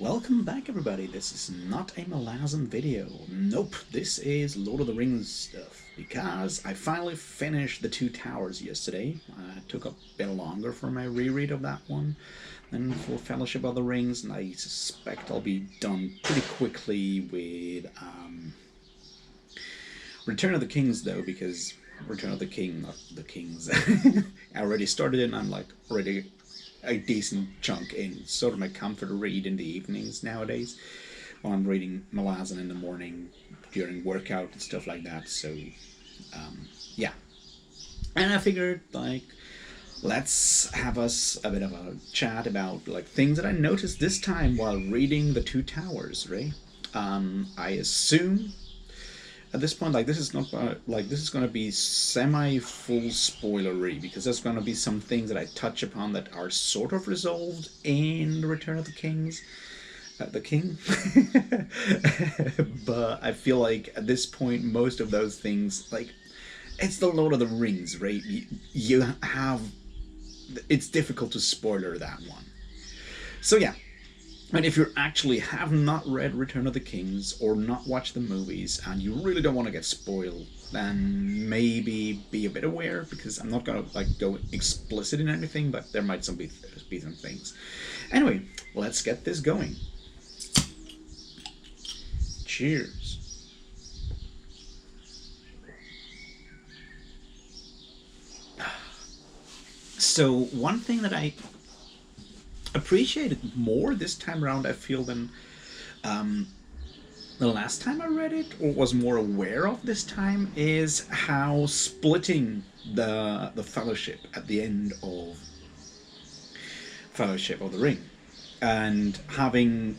Welcome back, everybody. This is not a Malazan video. Nope, this is Lord of the Rings stuff, because I finally finished The Two Towers yesterday. It took a bit longer for my reread of that one than for Fellowship of the Rings, and I suspect I'll be done pretty quickly with Return of the Kings, though, because Return of the King, not the Kings, I already started it and I'm like already a decent chunk in. Sort of my comfort read in the evenings nowadays, while I'm reading Malazan in the morning during workout and stuff like that. So, yeah. And I figured, like, let's have us a bit of a chat about like things that I noticed this time while reading The Two Towers, right? I assume at this point, like, this is not this is going to be semi full spoilery, because there's going to be some things that I touch upon that are sort of resolved in the Return of the Kings, the King. But I feel like at this point, most of those things, like, it's the Lord of the Rings, right? You have, it's difficult to spoiler that one. So yeah, and if you actually have not read Return of the Kings or not watched the movies and you really don't want to get spoiled, then maybe be a bit aware, because I'm not gonna like go explicit in anything, but there might be some things. Anyway, let's get this going. Cheers. So one thing that I appreciated more this time around, I feel, than the last time I read it, or was more aware of this time, is how splitting the Fellowship at the end of Fellowship of the Ring, and having,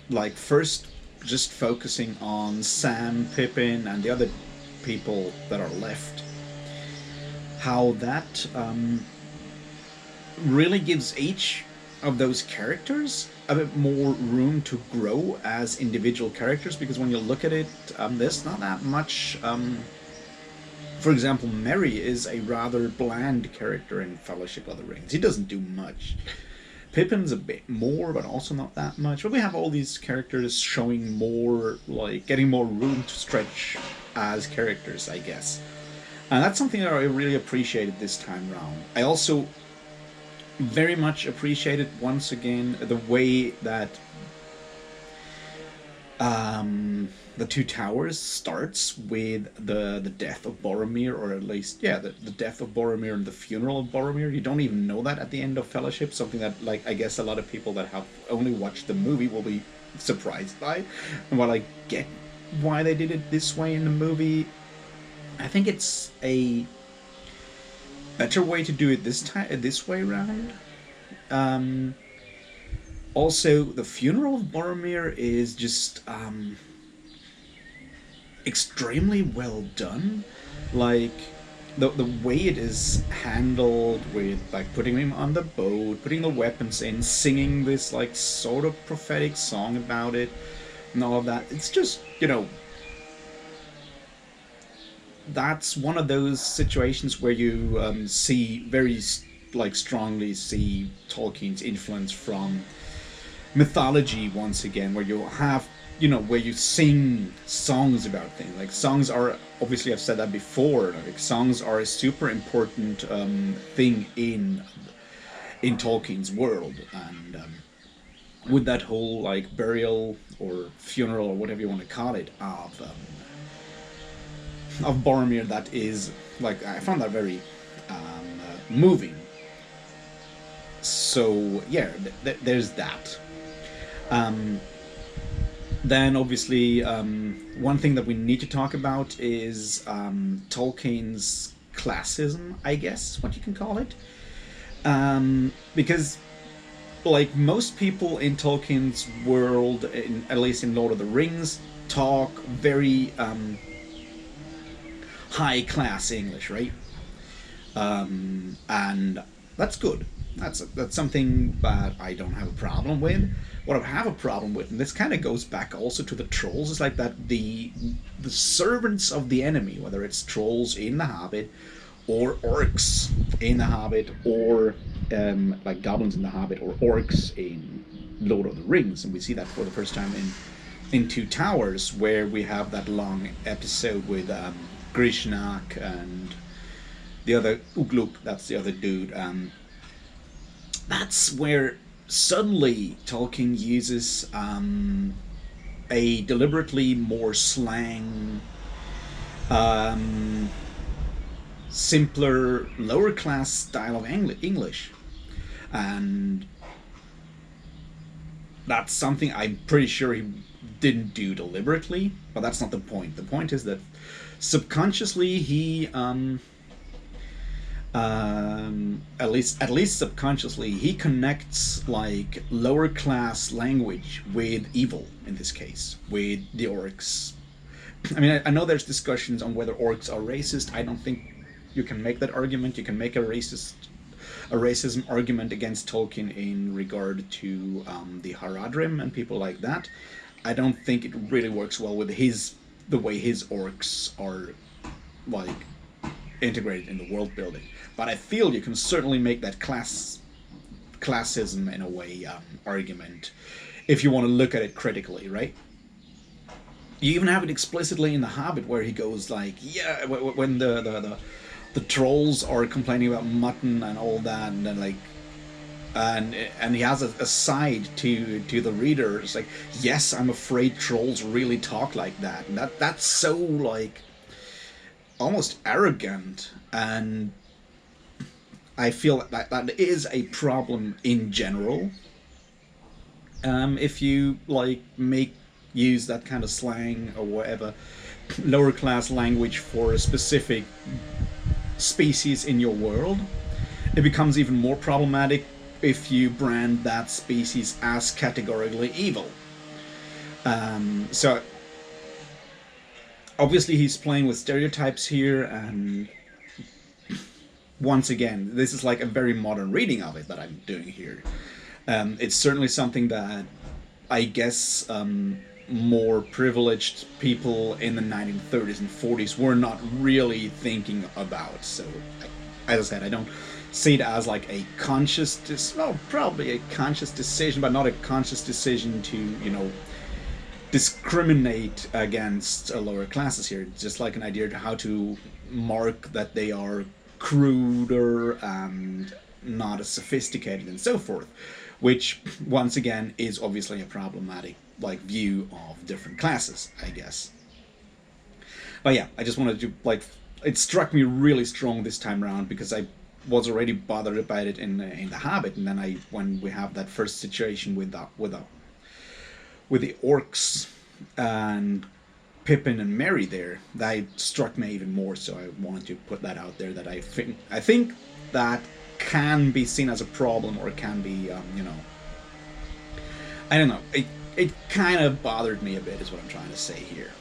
like, first just focusing on Sam, Pippin, and the other people that are left, how that really gives each of those characters a bit more room to grow as individual characters, because when you look at it, there's not that much. For example, Merry is a rather bland character in Fellowship of the Rings. He doesn't do much. Pippin's a bit more, but also not that much. But we have all these characters showing more, like, getting more room to stretch as characters, I guess. And that's something that I really appreciated this time around. I also very much appreciated, once again, the way that the Two Towers starts with the death of Boromir, or at least, yeah, the death of Boromir and the funeral of Boromir. You don't even know that at the end of Fellowship, something that, like, I guess a lot of people that have only watched the movie will be surprised by. And while I get why they did it this way in the movie, I think it's a better way to do it this way around. Also, the funeral of Boromir is just extremely well done. Like, the way it is handled, with, like, putting him on the boat, putting the weapons in, singing this, like, sort of prophetic song about it, and all of that. It's just, that's one of those situations where you see very, like, strongly see Tolkien's influence from mythology once again, where you have, where you sing songs about things. Like, songs are, obviously I've said that before, like, songs are a super important thing in Tolkien's world. And with that whole, like, burial or funeral or whatever you want to call it of Boromir, that is, like, I found that very moving. So yeah, there's that. Then obviously, one thing that we need to talk about is Tolkien's classism, I guess is what you can call it. Because, like, most people in Tolkien's world, at least in Lord of the Rings, talk very high class English, right? And that's good. That's something that I don't have a problem with. What I have a problem with, and this kind of goes back also to the trolls, is like that the servants of the enemy, whether it's trolls in the Hobbit, or orcs in the Hobbit, or like goblins in the Hobbit, or orcs in Lord of the Rings, and we see that for the first time in Two Towers, where we have that long episode with Grishnak and the other Ugluk, that's the other dude. That's where suddenly Tolkien uses a deliberately more slang, um, simpler, lower class style of English. And that's something I'm pretty sure he didn't do deliberately, but that's not the point. The point is that subconsciously he at least subconsciously he connects like lower class language with evil, in this case with the orcs. I mean, I know there's discussions on whether orcs are racist. I don't think you can make that argument. You can make a racism argument against Tolkien in regard to the Haradrim and people like that. I don't think it really works well with the way his orcs are like integrated in the world building. But I feel you can certainly make that classism in a way argument if you want to look at it critically, right? You even have it explicitly in The Hobbit, where he goes like, yeah, when the trolls are complaining about mutton and all that, and then like, and he has a side to the reader. It's like, yes, I'm afraid trolls really talk like that, and that's so like almost arrogant, and I feel that is a problem in general. If you like use that kind of slang or whatever lower class language for a specific species in your world, it becomes even more problematic if you brand that species as categorically evil. So obviously he's playing with stereotypes here, and once again, this is like a very modern reading of it that I'm doing here. It's certainly something that I guess more privileged people in the 1930s and 40s were not really thinking about. So, as I said, I don't see it as like a probably a conscious decision, but not a conscious decision to, discriminate against lower classes here. It's just like an idea of how to mark that they are cruder and not as sophisticated and so forth, which once again is obviously a problematic view of different classes, I guess. But yeah, I just wanted to it struck me really strong this time around because I was already bothered about it in the Hobbit, and then when we have that first situation with the orcs and Pippin and Merry there, that struck me even more. So I wanted to put that out there, that I think that can be seen as a problem, or it can be I don't know, it kind of bothered me a bit, is what I'm trying to say here.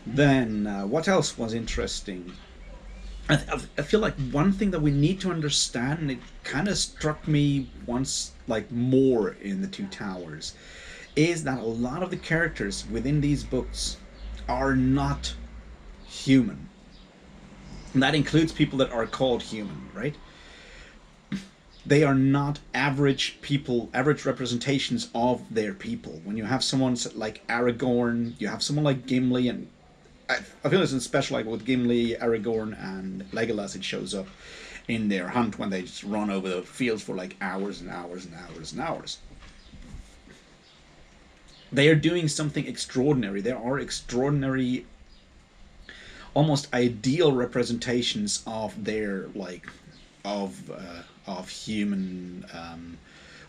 Then what else was interesting? I feel like one thing that we need to understand, and it kind of struck me once more in the Two Towers, is that a lot of the characters within these books are not human. And that includes people that are called human, right? They are not average people, average representations of their people. When you have someone like Aragorn, you have someone like Gimli, and I feel it's special, like with Gimli, Aragorn, and Legolas, it shows up in their hunt when they just run over the fields for hours and hours and hours and hours. They are doing something extraordinary. There are extraordinary, almost ideal representations of their of human,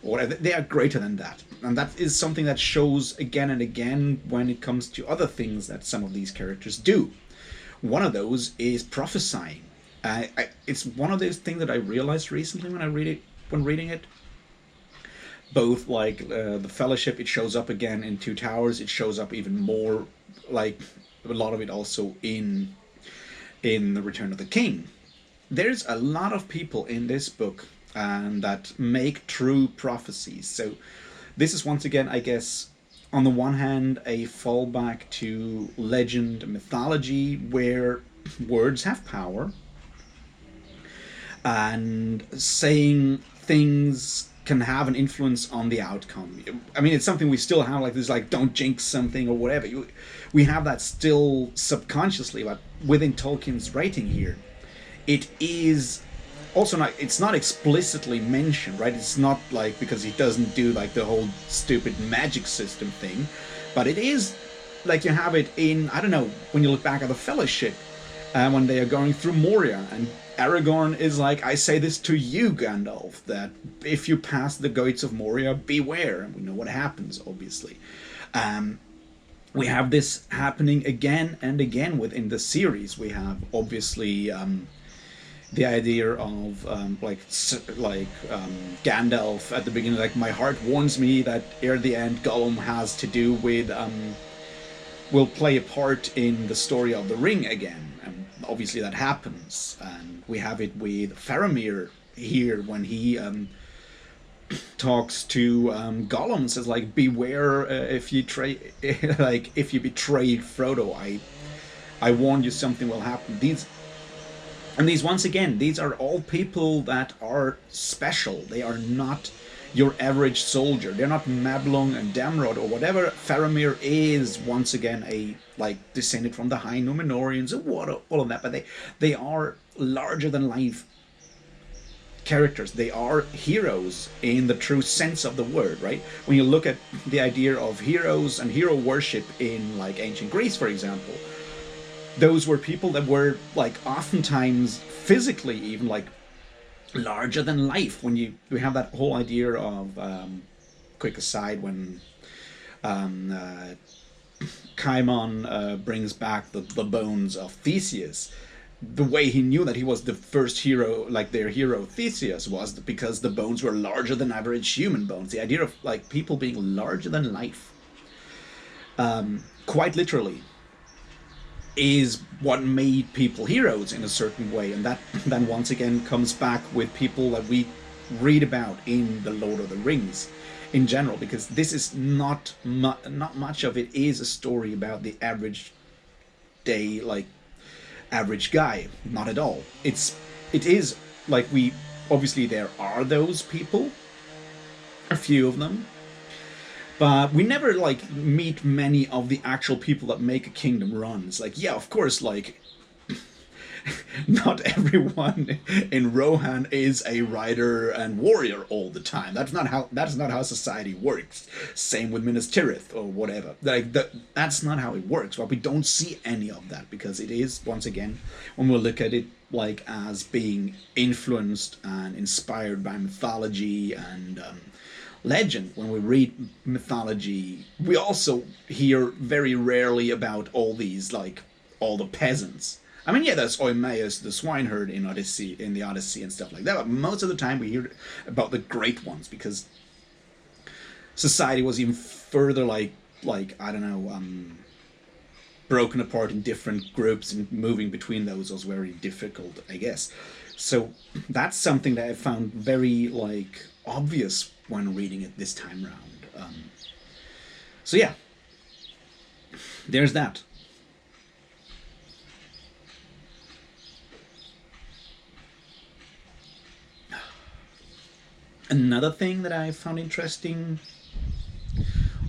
or they are greater than that, and that is something that shows again and again when it comes to other things that some of these characters do. One of those is prophesying. It's one of those things that I realized recently when reading it. Both the Fellowship, it shows up again in Two Towers. It shows up even more, a lot of it also in The Return of the King. There's a lot of people in this book that make true prophecies. So this is once again, I guess, on the one hand, a fallback to legend and mythology where words have power, and saying things can have an influence on the outcome. I mean, it's something we still have, like this, like don't jinx something or whatever. We have that still subconsciously, but within Tolkien's writing here, it is also not. It's not explicitly mentioned, right? It's not like because he doesn't do like the whole stupid magic system thing, but it is like you have it in, I don't know, when you look back at the Fellowship, when they are going through Moria, and Aragorn is like, I say this to you, Gandalf, that if you pass the gates of Moria, beware. And we know what happens, obviously. We have this happening again and again within the series. We have, obviously, the idea of Gandalf at the beginning, like, my heart warns me that ere the end Gollum has to do with, will play a part in the story of the ring again. And obviously that happens. And we have it with Faramir here when he talks to Gollum and says, like, beware if you if you betray Frodo, I warn you something will happen. These once again, these are all people that are special. They are not your average soldier. They're not Mablung and Damrod or whatever. Faramir is once again a descended from the High Númenóreans and all of that, but they are larger than life characters. They are heroes in the true sense of the word, right? When you look at the idea of heroes and hero worship in like ancient Greece, for example, those were people that were like oftentimes physically even like larger than life. When we have that whole idea of quick aside, when Caimon brings back the bones of Theseus, the way he knew that he was the first hero, like their hero Theseus, was because the bones were larger than average human bones. The idea of like people being larger than life, quite literally, is what made people heroes in a certain way. And that then once again comes back with people that we read about in the Lord of the Rings in general, because this is not much of it is a story about the average day, like average guy. Not at all. It is like, we obviously there are those people, a few of them, but we never like meet many of the actual people that make a kingdom run. It's like, yeah, of course, like not everyone in Rohan is a rider and warrior all the time. That's not how society works. Same with Minas Tirith or whatever. Like that's not how it works. But we don't see any of that because it is, once again, when we look at it like as being influenced and inspired by mythology and legend. When we read mythology, we also hear very rarely about all these, like all the peasants. I mean, yeah, there's Eumaeus, the swineherd in the Odyssey and stuff like that, but most of the time we hear about the great ones because society was even further like I don't know, broken apart in different groups, and moving between those was very difficult, I guess. So that's something that I found very like obvious when reading it this time around. So yeah, there's that. Another thing that I found interesting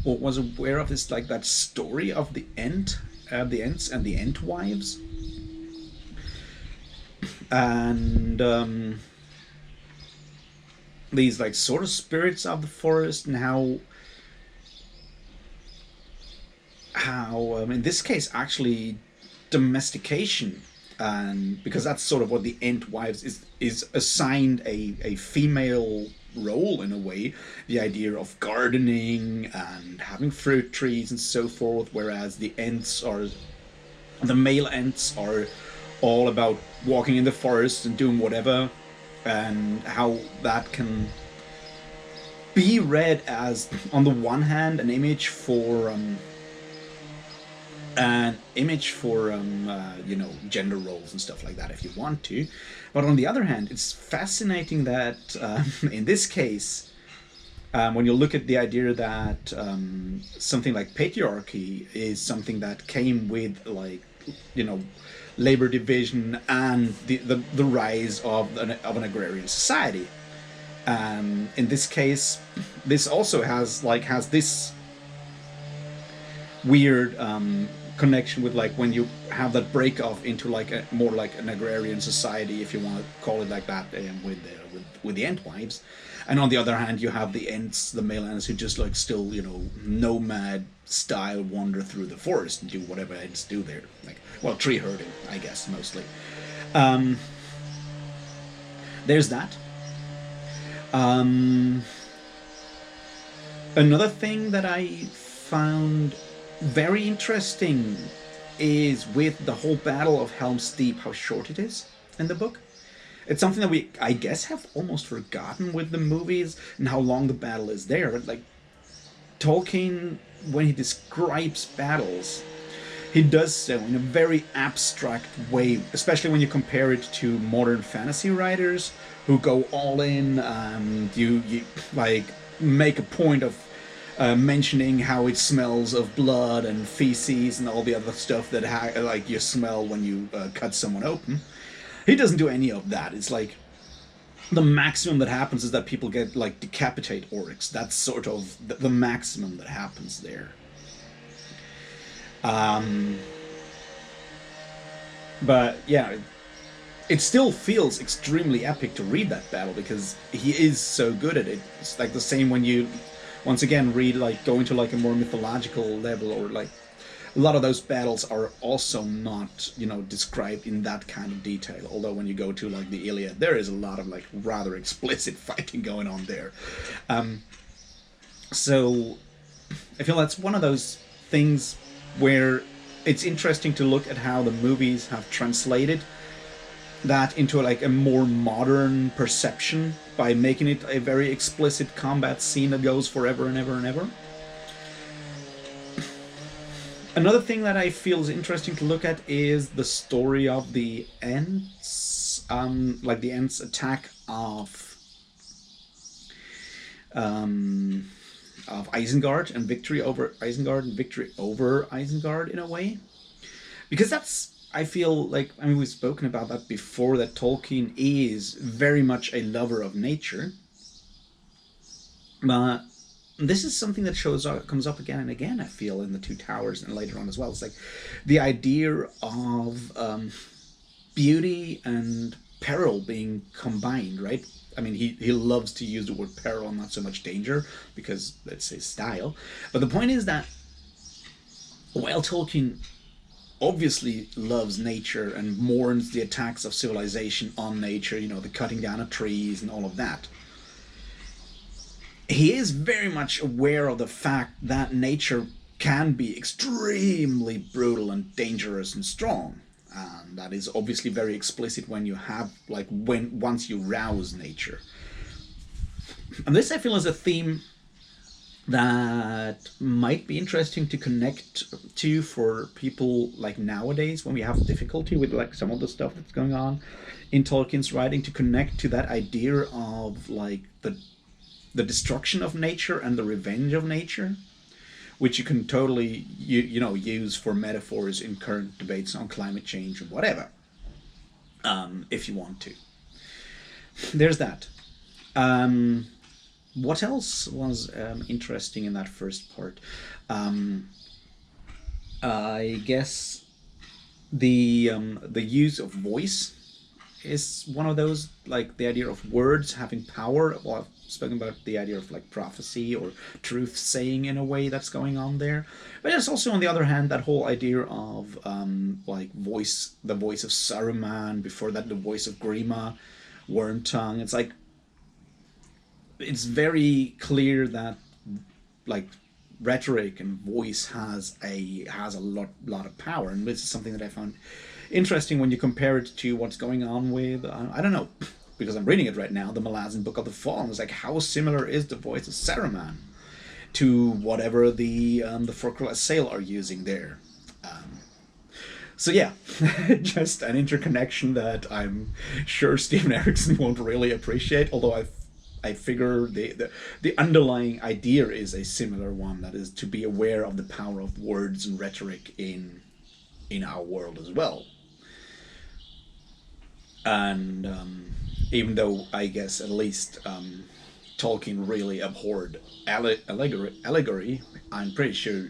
or was aware of is like that story of the Ents and the Entwives, and these like sort of spirits of the forest, and how in this case actually domestication, and because that's sort of what the Entwives is assigned a female role in a way, the idea of gardening and having fruit trees and so forth, whereas the male Ents are all about walking in the forest and doing whatever, and how that can be read as, on the one hand, an image for you know, gender roles and stuff like that, if you want to. But on the other hand, it's fascinating that in this case, When you look at the idea that something like patriarchy is something that came with, like, you know, labor division and the rise of an agrarian society. In this case, this also has this weird connection with, like, when you have that break off into like a more like an agrarian society, if you want to call it like that, with the Entwives. And on the other hand, you have the Ents, the male Ents, who just like still, nomad style wander through the forest and do whatever Ents do there, like, well, tree herding, I guess, mostly. Um, there's that. Um, Another thing that I found very interesting is with the whole Battle of Helm's Deep, how short it is in the book. It's something that we, I guess, have almost forgotten with the movies and how long the battle is there. But, like, Tolkien, when he describes battles, he does so in a very abstract way, especially when you compare it to modern fantasy writers who go all in. You like make a point of mentioning how it smells of blood and feces and all the other stuff that like you smell when you cut someone open. He doesn't do any of that. It's like the maximum that happens is that people get, like, decapitate orcs. That's sort of the maximum that happens there. Um, but yeah, it still feels extremely epic to read that battle because he is so good at it. It's like the same when you, once again, read, like, going to like a more mythological level, or like a lot of those battles are also not, described in that kind of detail. Although when you go to like the Iliad, there is a lot of like rather explicit fighting going on there. So I feel that's one of those things where it's interesting to look at how the movies have translated that into like a more modern perception by making it a very explicit combat scene that goes forever and ever and ever. Another thing that I feel is interesting to look at is the story of the Ents, like the Ents' attack of Isengard and victory over Isengard in a way, because that's, I feel like, I mean, we've spoken about that before, that Tolkien is very much a lover of nature, but this is something that comes up again and again, I feel, in the Two Towers and later on as well. It's like the idea of beauty and peril being combined, right? I mean, he loves to use the word peril, not so much danger, because that's his style. But the point is that while Tolkien obviously loves nature and mourns the attacks of civilization on nature, the cutting down of trees and all of that, he is very much aware of the fact that nature can be extremely brutal and dangerous and strong. And that is obviously very explicit when you have, like, once you rouse nature. And this, I feel, is a theme that might be interesting to connect to for people like nowadays, when we have difficulty with like some of the stuff that's going on in Tolkien's writing, to connect to that idea of like the destruction of nature and the revenge of nature, which you can totally use for metaphors in current debates on climate change or whatever, if you want to. There's that. What else was interesting in that first part? I guess the use of voice is one of those, like the idea of words having power. Well, I've spoken about the idea of like prophecy or truth saying in a way that's going on there. But there's also, on the other hand, that whole idea of like the voice of Saruman, before that the voice of Grima, Wormtongue. It's like, it's very clear that like rhetoric and voice has a lot of power, and this is something that I found interesting when you compare it to what's going on with I don't know, because I'm reading it right now, the Malazan Book of the Fallen. It's like, how similar is the voice of Saruman to whatever the Forkul Assail are using there. So yeah, just an interconnection that I'm sure Stephen Erickson won't really appreciate, although I figure the underlying idea is a similar one, that is to be aware of the power of words and rhetoric in our world as well. And even though I guess at least Tolkien really abhorred allegory, I'm pretty sure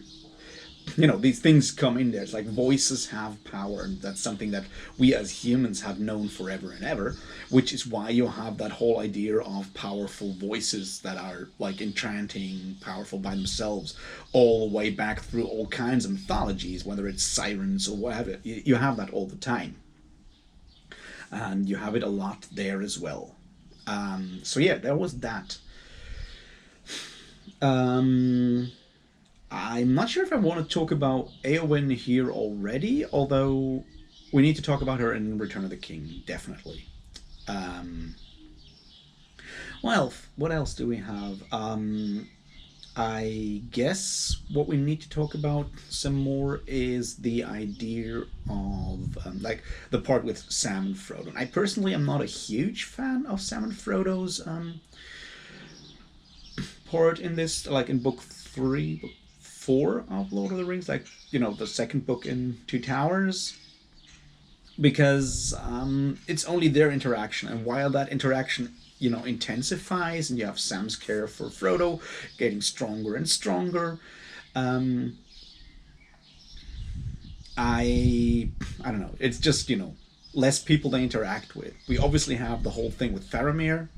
these things come in there. It's like voices have power, and that's something that we as humans have known forever and ever, which is why you have that whole idea of powerful voices that are like enchanting, powerful by themselves, all the way back through all kinds of mythologies, whether it's sirens or whatever. You have that all the time, and you have it a lot there as well. So yeah, there was that. I'm not sure if I want to talk about Eowyn here already, although we need to talk about her in Return of the King, definitely. Um, well, what else do we have? I guess what we need to talk about some more is the idea of like the part with Sam and Frodo. I personally am not a huge fan of Sam and Frodo's part in this, like in book three, book four of Lord of the Rings, like the second book in Two Towers, because it's only their interaction, and while that interaction intensifies, and you have Sam's care for Frodo getting stronger and stronger. Um, I don't know. It's just less people they interact with. We obviously have the whole thing with Faramir,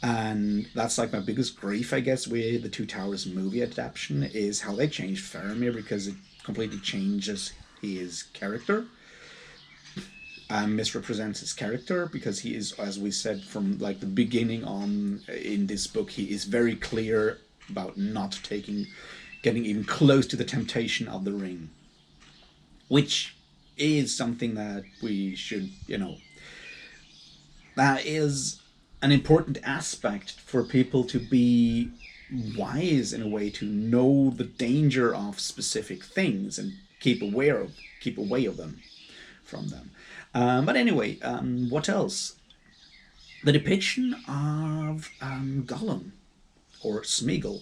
and that's like my biggest grief, I guess, with the Two Towers movie adaptation, is how they changed Faramir, because it completely changes his character and misrepresents his character, because he is, as we said from like the beginning on in this book, he is very clear about not getting even close to the temptation of the ring, which is something that we should, that is an important aspect for people to be wise in a way, to know the danger of specific things and keep away of them from them. But anyway, what else? The depiction of Gollum, or Smeagol.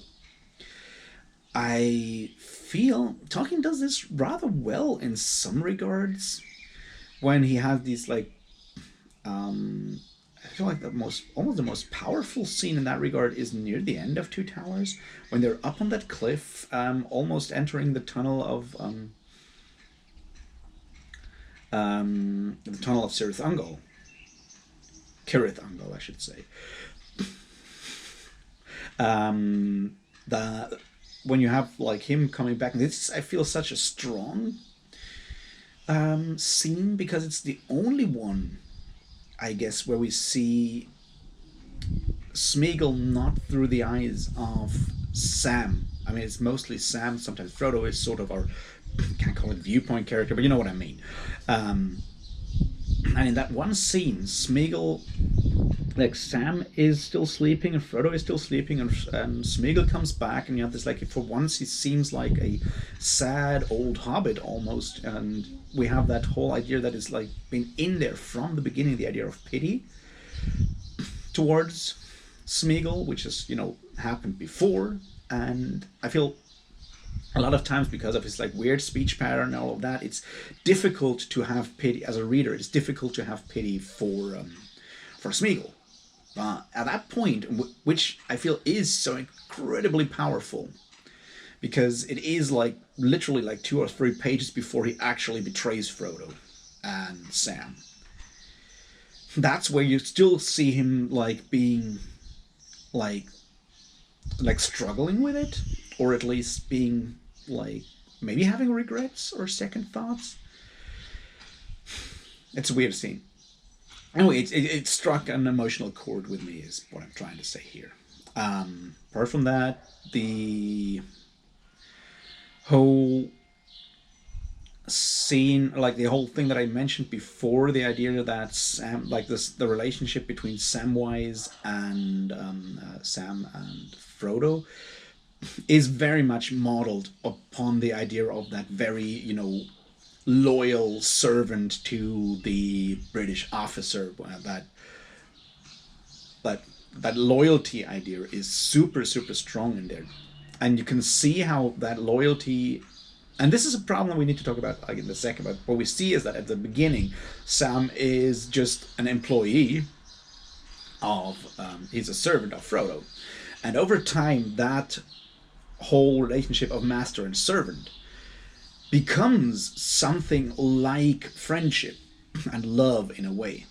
I feel Tolkien does this rather well in some regards, when he has these like I feel like almost the most powerful scene in that regard is near the end of Two Towers, when they're up on that cliff, almost entering the tunnel of Cirith Ungol. Cirith Ungol, I should say. The When you have like him coming back, and this I feel such a strong scene, because it's the only one, I guess, where we see Smeagol not through the eyes of Sam. I mean, it's mostly Sam. Sometimes Frodo is sort of our, can't call it viewpoint character, but you know what I mean. And in that one scene, Smeagol, like Sam is still sleeping and Frodo is still sleeping, and Smeagol comes back, and you have this, like, for once he seems like a sad old hobbit almost, and we have that whole idea that is like been in there from the beginning, the idea of pity towards Smeagol, which has happened before. And I feel a lot of times, because of his like weird speech pattern and all of that, it's difficult to have pity as a reader. It's difficult to have pity for Smeagol. At that point, which I feel is so incredibly powerful, because it is like literally like 2 or 3 pages before he actually betrays Frodo and Sam. That's where you still see him like being like struggling with it, or at least being like maybe having regrets or second thoughts. It's a weird scene. Anyway, it struck an emotional chord with me, is what I'm trying to say here. Apart from that, the whole scene, like the whole thing that I mentioned before, the idea that Sam, like this, the relationship between Samwise and Sam and Frodo, is very much modeled upon the idea of that very, loyal servant to the British officer that that loyalty idea is super super strong in there, and you can see how that loyalty. And this is a problem we need to talk about like in a second. But what we see is that at the beginning, Sam is just an employee of. He's a servant of Frodo, and over time, that whole relationship of master and servant becomes something like friendship and love in a way.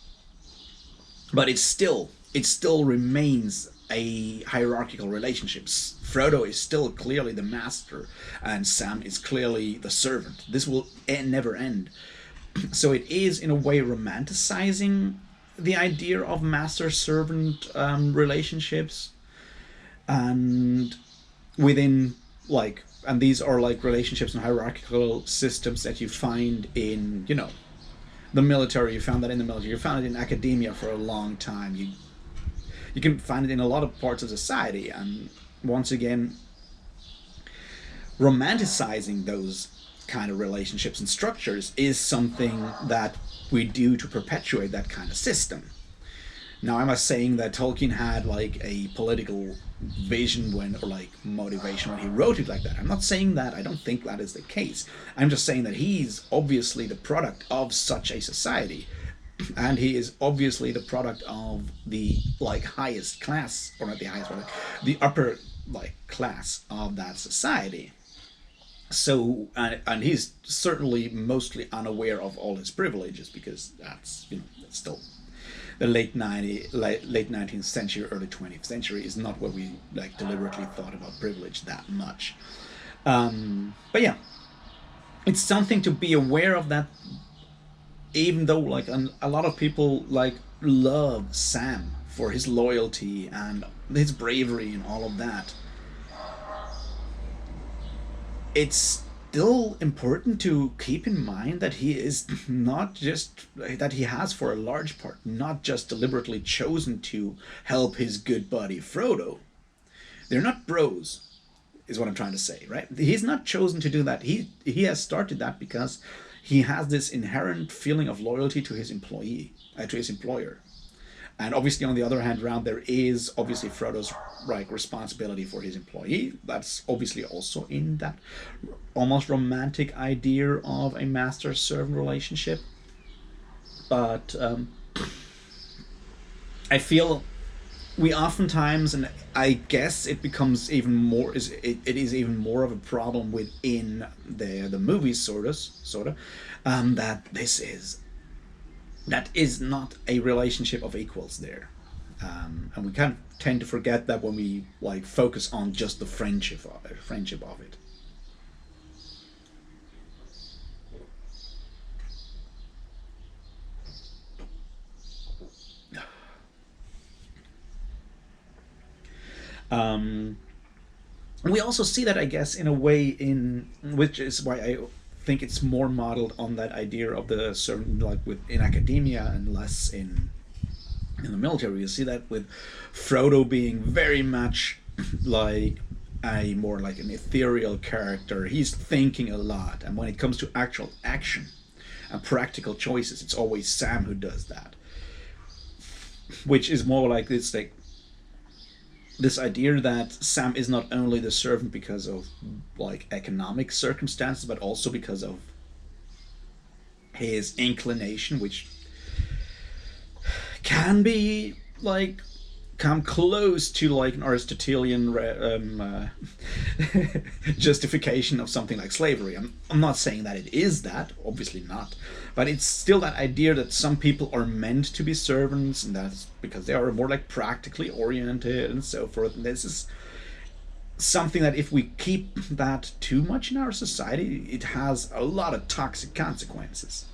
But it still remains a hierarchical relationship. Frodo is still clearly the master, and Sam is clearly the servant. This will never end. So it is in a way romanticizing the idea of master-servant relationships, and within like, and these are like relationships and hierarchical systems that you find in the military. You found that in the military. You found it in academia for a long time. You can find it in a lot of parts of society. And once again, romanticizing those kind of relationships and structures is something that we do to perpetuate that kind of system. Now, am I saying that Tolkien had like a political vision when, or like motivation when he wrote it like that? I'm not saying that. I don't think that is the case. I'm just saying that he's obviously the product of such a society, and he is obviously the product of the like highest class, or not the highest, but like, the upper like class of that society. So, and he's certainly mostly unaware of all his privileges, because that's still the late 19th century, early 20th century is not where we like deliberately thought about privilege that much. But yeah, it's something to be aware of, that even though like a lot of people like love Sam for his loyalty and his bravery and all of that, it's still important to keep in mind that he is not just, that he has for a large part not just deliberately chosen to help his good buddy Frodo. They're not bros, is what I'm trying to say, right? He's not chosen to do that. He has started that because he has this inherent feeling of loyalty to his to his employer. And obviously, on the other hand around, there is obviously Frodo's like responsibility for his employee. That's obviously also in that almost romantic idea of a master-servant relationship. But I feel we oftentimes, and I guess it becomes even more, it is even more of a problem within the movies, sort of, that that is not a relationship of equals there. And we kind of tend to forget that when we like focus on just the friendship of it. We also see that, I guess, in a way, in which is why I think it's more modeled on that idea of the certain, like in academia and less in the military. You see that with Frodo being very much like a more like an ethereal character. He's thinking a lot, and when it comes to actual action and practical choices, it's always Sam who does that, which is more like this idea that Sam is not only the servant because of like economic circumstances, but also because of his inclination, which can be like come close to like an Aristotelian justification of something like slavery. I'm not saying that it is that, obviously not, but it's still that idea that some people are meant to be servants, and that's because they are more like practically oriented and so forth. And this is something that if we keep that too much in our society, it has a lot of toxic consequences.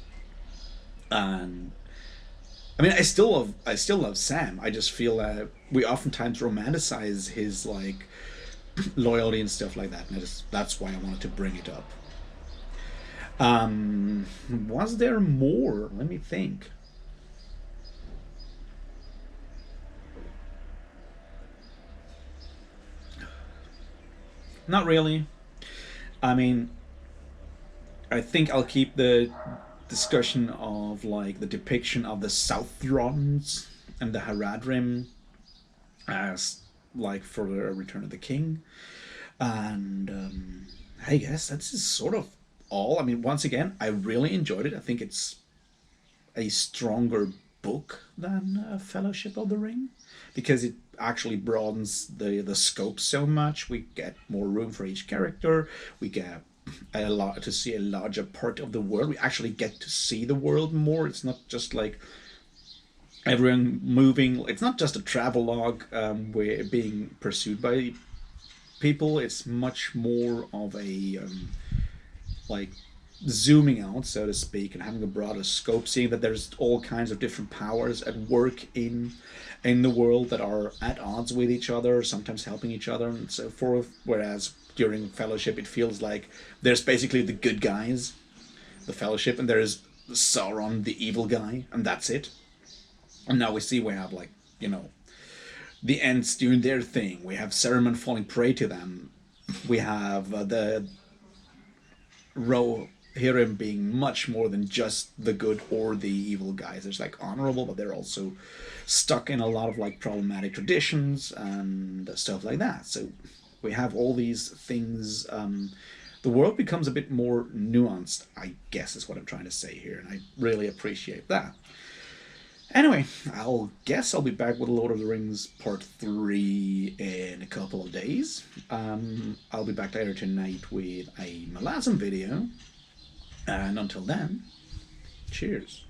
And I mean, I still love Sam. I just feel that we oftentimes romanticize his like loyalty and stuff like that, and that's why I wanted to bring it up. Was there more? Let me think. Not really. I mean, I think I'll keep the discussion of like the depiction of the Southrons and the Haradrim as like for the Return of the King. And I guess that's just sort of all. I mean, once again, I really enjoyed it. I think it's a stronger book than Fellowship of the Ring because it actually broadens the scope so much. We get more room for each character. We get a lot to see a larger part of the world. We actually get to see the world more. It's not just like everyone moving. It's not just a travelogue where being pursued by people. It's much more of a like zooming out, so to speak, and having a broader scope, seeing that there's all kinds of different powers at work in the world that are at odds with each other, sometimes helping each other, and so forth. Whereas during Fellowship, it feels like there's basically the good guys, the Fellowship, and there's Sauron, the evil guy, and that's it. And now we have like the Ents doing their thing. We have Saruman falling prey to them. We have the Rohirrim being much more than just the good or the evil guys. There's like honorable, but they're also stuck in a lot of like problematic traditions and stuff like that. So we have all these things. The world becomes a bit more nuanced, I guess is what I'm trying to say here, and I really appreciate that. Anyway, I'll guess I'll be back with Lord of the Rings Part 3 in a couple of days. I'll be back later tonight with a Malazan video. And until then, cheers.